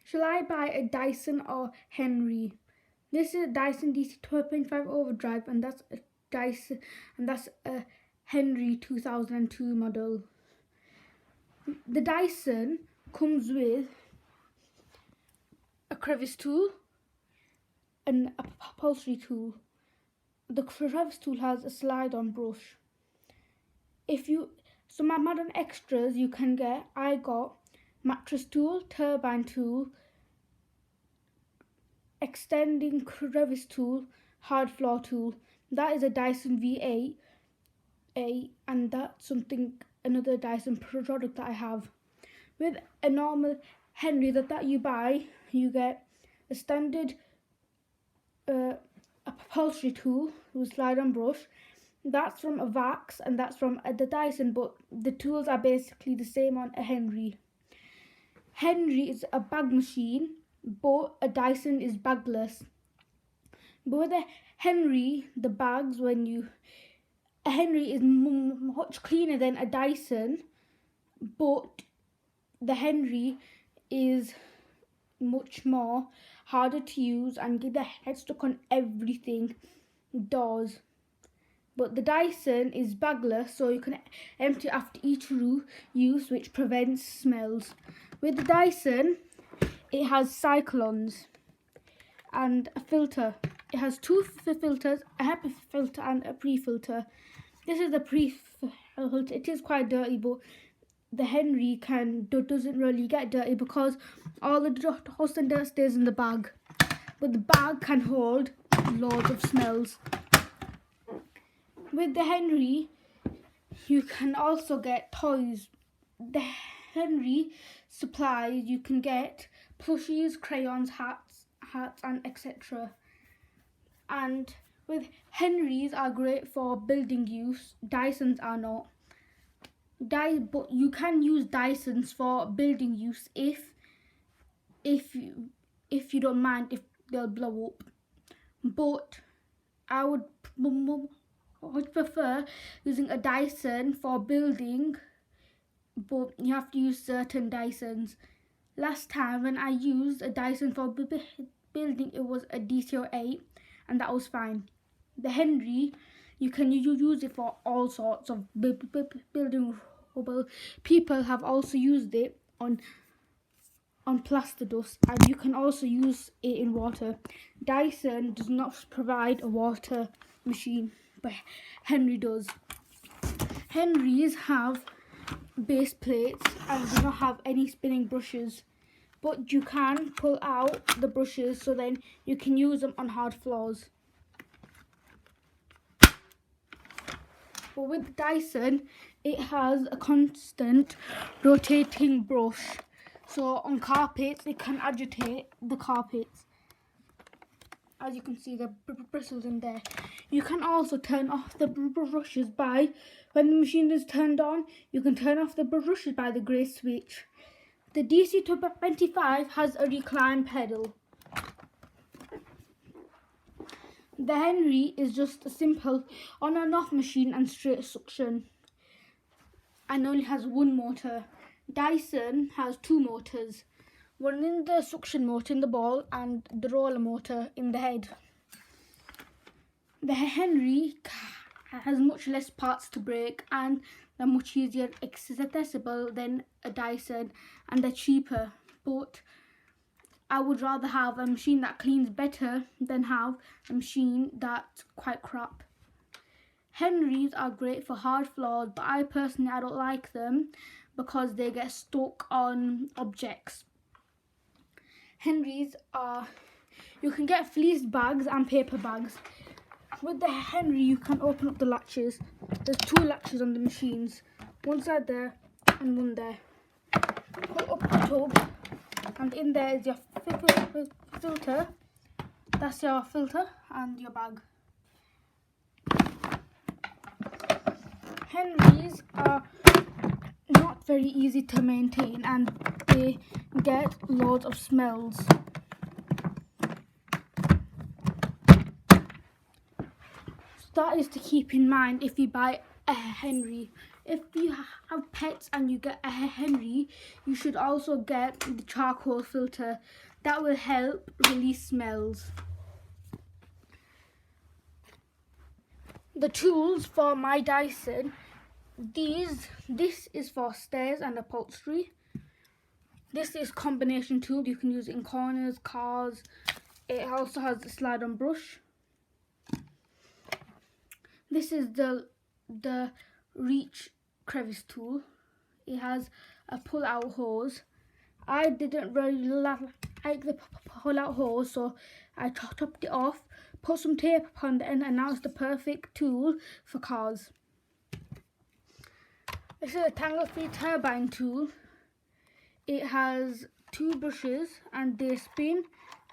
Shall I buy a Dyson or Henry? This is a Dyson DC 12.5 overdrive, and that's a Henry 2002 model. The Dyson comes with a crevice tool and a upholstery tool. The crevice tool has a slide-on brush. Some modern extras you can get, I got mattress tool, turbine tool, extending crevice tool, hard floor tool. That is a Dyson V8, and that's another Dyson product that I have. With a normal Henry that you buy, you get a standard upholstery tool with slide-on brush. That's from a Vax and that's from the Dyson, but the tools are basically the same on a Henry. Henry is a bag machine, but a Dyson is bagless. But with a Henry, the bags a Henry is much cleaner than a Dyson, but the Henry is much more harder to use and get the head stuck on everything it does. But the Dyson is bagless, so you can empty after each use, which prevents smells. With the Dyson, it has cyclones and a filter. It has two filters, a HEPA filter and a pre-filter. This is the pre-filter. It is quite dirty, but the Henry doesn't really get dirty because all the dust and dirt stays in the bag. But the bag can hold loads of smells. With the Henry, you can also get toys. The Henry supplies, you can get plushies, crayons, hats and etc. And with Henrys are great for building use, Dysons are not. But you can use Dysons for building use if you don't mind if they'll blow up. But I would prefer using a Dyson for building, but you have to use certain Dysons. Last time when I used a Dyson for building, it was a DC08 and that was fine. The Henry, you can use it for all sorts of building. People have also used it on plaster dust, and you can also use it in water. Dyson does not provide a water machine, but Henry does. Henrys have base plates and do not have any spinning brushes, but you can pull out the brushes so then you can use them on hard floors. But with Dyson, it has a constant rotating brush, so on carpets it can agitate the carpets. As you can see, the bristles in there. You can also turn off the brushes when the machine is turned on, you can turn off the brushes by the grey switch. The DC-25 has a recline pedal. The Henry is just a simple on and off machine and straight suction, and only has one motor. Dyson has two motors, one in the suction motor in the ball and the roller motor in the head. The Henry has much less parts to break and they're much easier accessible than a Dyson, and they're cheaper, but I would rather have a machine that cleans better than have a machine that's quite crap. Henrys are great for hard floors, but I don't like them because they get stuck on objects. Henrys you can get fleece bags and paper bags. With the Henry, you can open up the latches. There's two latches on the machines, one side there and one there. Pull up the tub, and in there is your filter. That's your filter and your bag. Henrys are not very easy to maintain and they get loads of smells. So that is to keep in mind if you buy a Henry. If you have pets and you get a Henry, you should also get the charcoal filter. That will help release smells. The tools for my Dyson, this is for stairs and upholstery. This is combination tool. You can use it in corners, cars. It also has a slide on brush. This is the reach crevice tool. It has a pull out hose. I didn't really like the pull out hose, so I topped it off, put some tape on the end, and now it's the perfect tool for cars. This is a tangle-free turbine tool. It has 2 brushes and they spin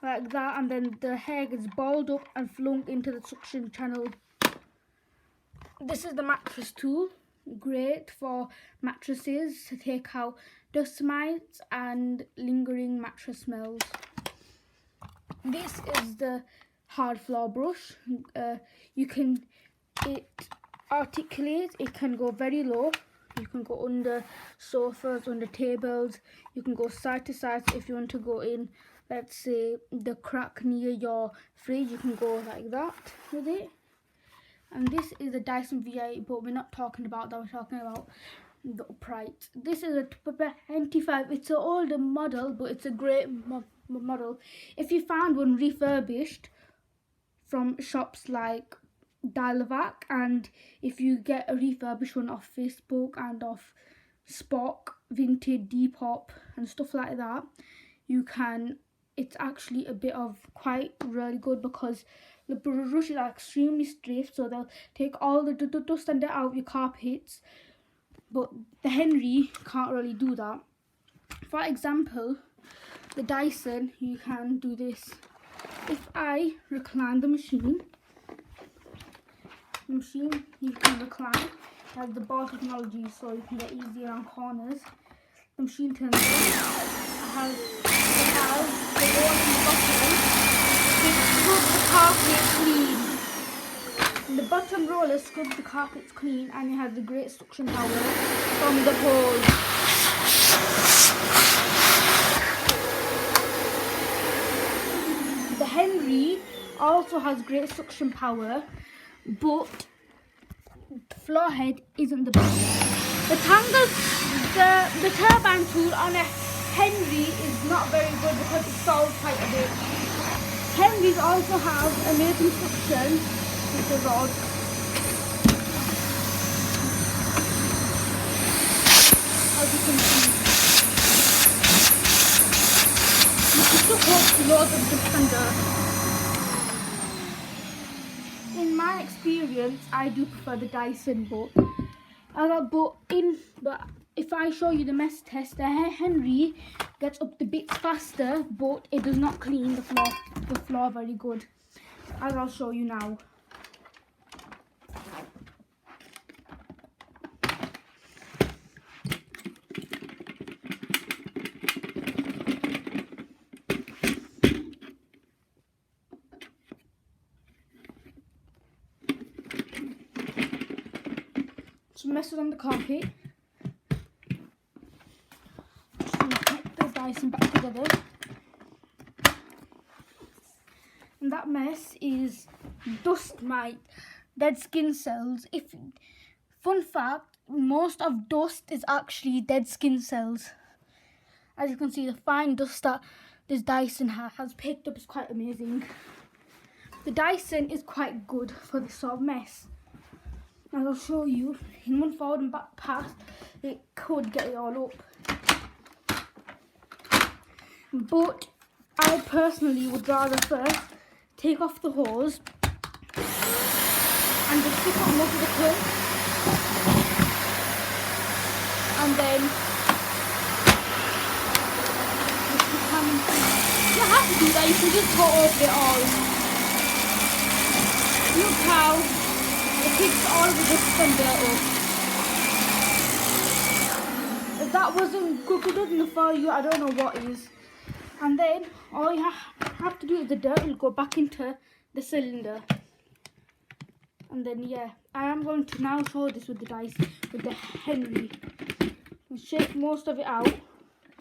like that, and then the hair gets balled up and flung into the suction channel. This is the mattress tool. Great for mattresses to take out dust mites and lingering mattress smells. This is the hard floor brush. It articulates. It can go very low. You can go under sofas, under tables. You can go side to side. If you want to go in, let's say, the crack near your fridge, you can go like that with it. And this is a Dyson V8, but we're not talking about that. We're talking about the upright. This is a 25. It's an older model, but it's a great model. If you found one refurbished from shops like Dialovac, and if you get a refurbished one off Facebook and off Spock, Vintage, Depop and stuff like that, you can, it's actually a bit of quite really good, because the brushes are extremely stiff, so they'll take all the dust and dirt out of your carpets, but the Henry can't really do that. For example, the Dyson, you can do this. If I recline the machine you can recline. It has the bar technology, so you can get easy around corners. The machine turns on. It has the wall in the bottom. It scrubs the carpet clean. And the bottom roller scrubs the carpets clean, and it has the great suction power from the hose. The Henry also has great suction power, but the floor head isn't the best. The turbine tool on a Henry is not very good because it stalls quite a bit. Henrys also have amazing suction with the rod. As you can see, you can support loads of dust and dirt. In my experience, I do prefer the Dyson, but if I show you the mess test, the Henry gets up the bits faster, but it does not clean the floor very good, as I'll show you now. Some messes on the carpet. Just going to put the Dyson back together. And that mess is dust mite, dead skin cells. Fun fact, most of dust is actually dead skin cells. As you can see, the fine dust that this Dyson has picked up is quite amazing. The Dyson is quite good for this sort of mess. As I'll show you, in one forward and back pass, it could get it all up. But I personally would rather first take off the hose and just stick on most of the clip, and then you don't have to do that, you can just go over it all. Look how it takes all the dust and dirt up. If that wasn't good enough for you, I don't know what is. And then all you have to do is the dirt will go back into the cylinder. And then yeah, I am going to now show this with the Dyson, with the Henry. I'll shake most of it out.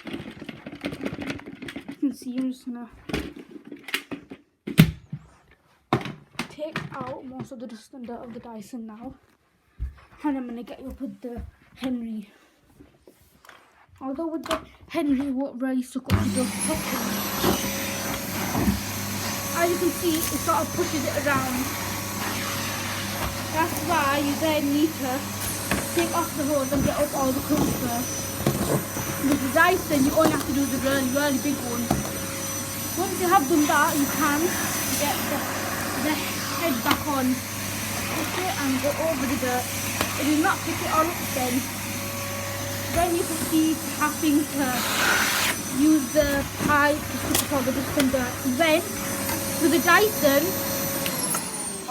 You can see I'm just gonna take out most of the dust and dirt of the Dyson now, and I'm gonna get you up with the Henry. Although with the Henry, what really suck up the dust properly. As you can see, it sort of pushes it around. That's why you then need to take off the hose and get up all the crumbs first. With the Dyson, you only have to do the really big one. Once you have done that, you can get the head back on, push it and go over the dirt. It will not pick it all up then. Then you proceed to having to use the pipe to scoop up all the dust and dirt. Then, with the Dyson,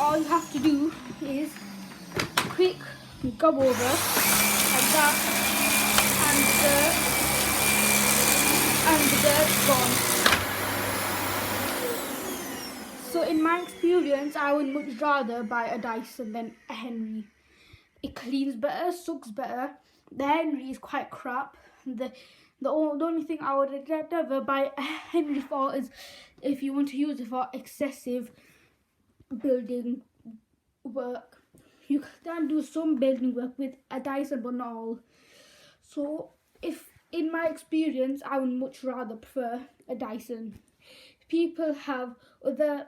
all you have to do is quick go over like that, and the dirt's gone. So in my experience, I would much rather buy a Dyson than a Henry. It cleans better, sucks better. The Henry is quite crap. The only thing I would never buy a Henry for is if you want to use it for excessive building work. You can do some building work with a Dyson, but not all. So, if in my experience, I would much rather prefer a Dyson. People have other.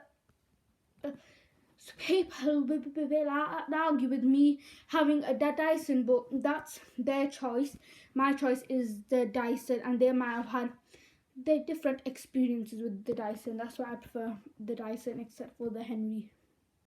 People will argue with me having a Dyson, but that's their choice. My choice is the Dyson, and they might have had their different experiences with the Dyson. That's why I prefer the Dyson, except for the Henry.